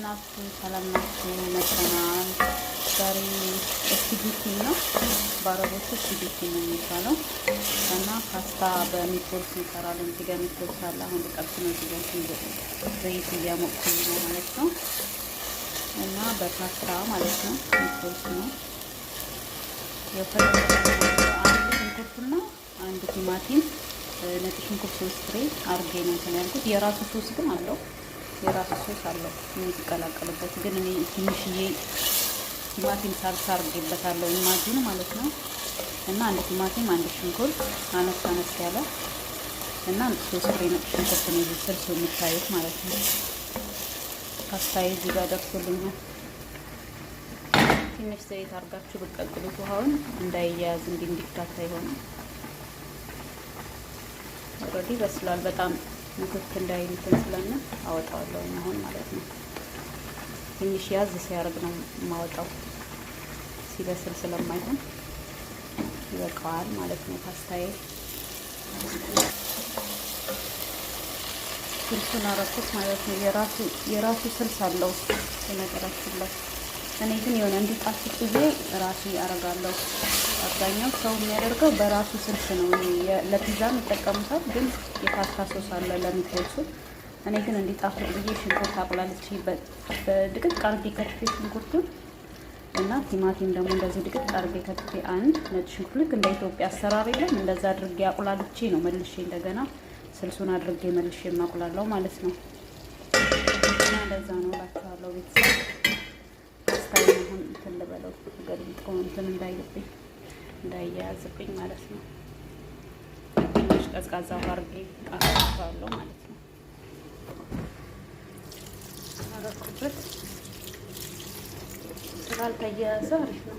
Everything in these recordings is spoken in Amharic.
ናችሁ? ሰላም ናችሁ? መጥተናል። ዛሬ ስፒጌቲ ነው፣ በአረቦቹ ስፒጌቲ ነው የሚባለው እና ፓስታ በሚትቦልስ እንሰራለን። እዚህ ጋር ሚትቦልስ አለ። አሁን ልጠብስ ነው። እዚህ ጋር ዘይት እያሞቅኩኝ ነው ማለት ነው እና በፓስታ ማለት ነው። ሚትቦልስ ነው አንድ ሽንኩርትና አንድ ቲማቲም ነጭ ሽንኩርት 3 ፍሬ አርጌ ነው እንትን ያልኩት። የራሱ ሶስ ግን አለው፣ የራሱ ሶስ አለው የሚቀላቀልበት። ግን እኔ ትንሽዬ ቲማቲም ሳልሳ አርጌበታለሁ ኢማጂን ማለት ነው እና አንድ ቲማቲም አንድ ሽንኩርት አነስ ያለ እና 3 ፍሬ ነጭ ሽንኩርት ነው ስልሱ የምታዩት ማለት ነው። ፓስታዬ እዚህ ጋር ደርሶልኛል። ትንሽ ዘይት አርጋችሁ ብትቀቅሉት ውሃውን እንዳይያያዝ እንዲፍታታ ይሆናል። ኦልሬዲ በስሏል። በጣም ምክክ እንዳይልትን ስለና አወጣዋለሁ አሁን ማለት ነው። ትንሽ ያዝ ሲያርግ ነው የማወጣው፣ ሲበስል ስለማይሆን ይበቃዋል ማለት ነው። ፓስታዬ ስልሱን አረኩት ማለት ነው። የራሱ ስልስ አለው በነገራችን ላይ። እኔ ግን የሆነ እንዲጣፍጥ ብዬ ራሴ አረጋለሁ። አብዛኛው ሰው የሚያደርገው በራሱ ስልስ ነው። ለፒዛም ይጠቀሙታል፣ ግን የፓስታ ሶስ አለ ለሚትቦልሱ። እኔ ግን እንዲጣፍጥ ብዬ ሽንኩርት አቁላልቼ በድቅቅ አርጌ ከትፌ ሽንኩርቱን እና ቲማቲም ደግሞ እንደዚህ ድቅቅ አርጌ ከትፌ አንድ ነጭ ሽንኩርት ልክ እንደ ኢትዮጵያ አሰራር የለም እንደዛ አድርጌ አቁላልቼ ነው መልሼ እንደገና ስልሱን አድርጌ መልሼ የማቁላለው ማለት ነው። እና እንደዛ ነው እላችኋለሁ ቤተሰብ። ፓስታዬን አሁን እንትን ልበለው ገልብጦ እንትን እንዳይልብኝ እንዳያያዝብኝ ማለት ነው። ትንሽ ቀዝቃዛ አድርጌ አስቀምጠዋለሁ ማለት ነው። አረኩበት ስላልተያያዘ አሪፍ ነው።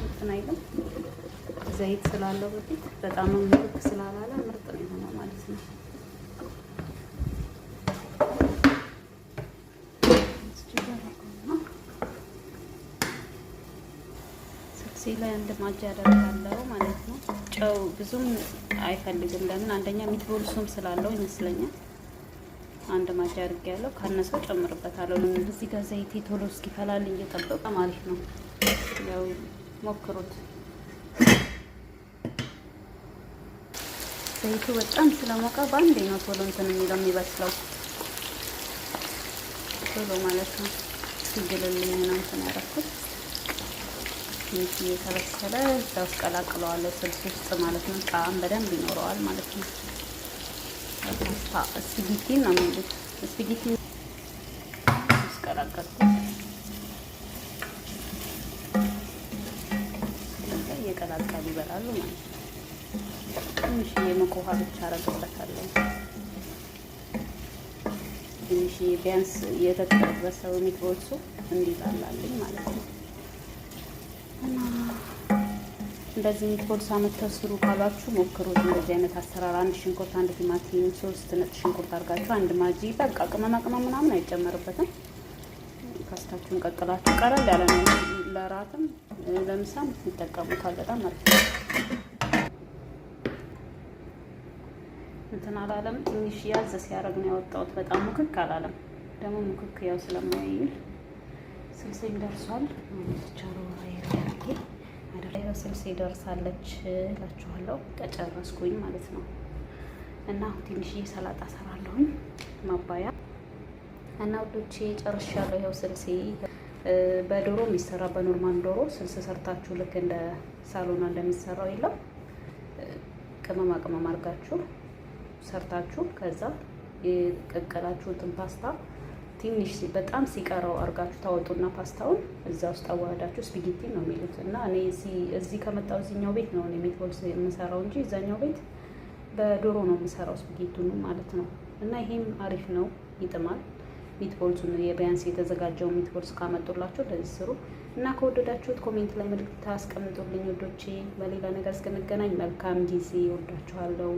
እንትን አይልም ዘይት ስላለው በፊት በጣም ምርጥ ስላላለ ምርጥ ነው የሆነው ማለት ነው። ላይ አንድ ማጅ ያደርጋለሁ ማለት ነው። ጨው ብዙም አይፈልግም። ለምን አንደኛ ሚትቦልሱም ስላለው ይመስለኛል። አንድ ማጅ አድርጌያለሁ። ካነሰው ጨምርበታለሁ። እዚህ ጋር ዘይቴ ቶሎ እስኪፈላልኝ እየጠበቀ ማለት ነው። ያው ሞክሩት። ዘይቱ በጣም ስለሞቀ በአንዴ ነው ቶሎ እንትን የሚለው የሚበስለው ቶሎ ማለት ነው። ሲግልልኝ ነው እንትን ያደረኩት። ትንሽ እየተበሰለ እዛ ውስጥ ቀላቅለዋለሁ ስልስ ውስጥ ማለት ነው። ጣዕም በደንብ ይኖረዋል ማለት ነው። ፓስታ ስፒጌቲ ነው የሚሉት። ስፒጌቲ ውስጥ ቀላቀልኩት። እየቀላቀሉ ይበላሉ ማለት ነው። ትንሽ የሞቀ ውሃ ብቻ አረግበታለሁ። ትንሽ ቢያንስ የተጠበሰው ሚትቦልሱ እንዲጣላልኝ ማለት ነው። እና እንደዚህ ሚትቦልስ አመተው ስሩ ካላችሁ ሞክሩት። እንደዚህ አይነት አሰራር አንድ ሽንኩርት፣ አንድ ቲማቲም፣ 3 ነጭ ሽንኩርት አድርጋችሁ አንድ ማጂ በቃ ቅመማ ምናምን አይጨመርበትም። ፓስታችሁን ቀቅላችሁ ቀለል ያለ ነው። ለራትም ለምሳም ይጠቀሙታል። በጣም አሪፍ ነው። እንትን አላለም። ትንሽ ያዝ ሲያደርግ ነው ያወጣሁት። በጣም ሙክክ አላለም። ደግሞ ሙክክ ያው ስለማይል ስልሴም ደርሷል። ስልሴ ደርሳለች እላችኋለሁ። ከጨረስኩኝ ማለት ነው። እና ትንሽዬ ሰላጣ ሰራለሁኝ ማባያ እና ውዶቼ ጨርሻለሁ። ይኸው ስልሴ በዶሮ የሚሰራ በኖርማል ዶሮ ስልስ ሰርታችሁ ልክ እንደ ሳሎና እንደሚሰራው የለም ቅመማ አድርጋችሁ ሰርታችሁ ከዛ የቀቀላችሁትን ፓስታ ትንሽ በጣም ሲቀረው አርጋችሁ ታወጡና ፓስታውን እዛ ውስጥ አዋህዳችሁ ስፒጌቲ ነው የሚሉት። እና እኔ እዚህ ከመጣው እዚህኛው ቤት ነው እኔ ሚትቦልስ የምሰራው እንጂ እዛኛው ቤት በዶሮ ነው የምሰራው ስፒጌቱን ማለት ነው። እና ይሄም አሪፍ ነው፣ ይጥማል። ሚትቦልሱን የቢያንስ የተዘጋጀው ሚትቦልስ ካመጡላችሁ ለዚህ ስሩ እና ከወደዳችሁት ኮሜንት ላይ መልእክት ታስቀምጡልኝ ውዶቼ። በሌላ ነገር እስክንገናኝ መልካም ጊዜ። ወዳችኋለሁ።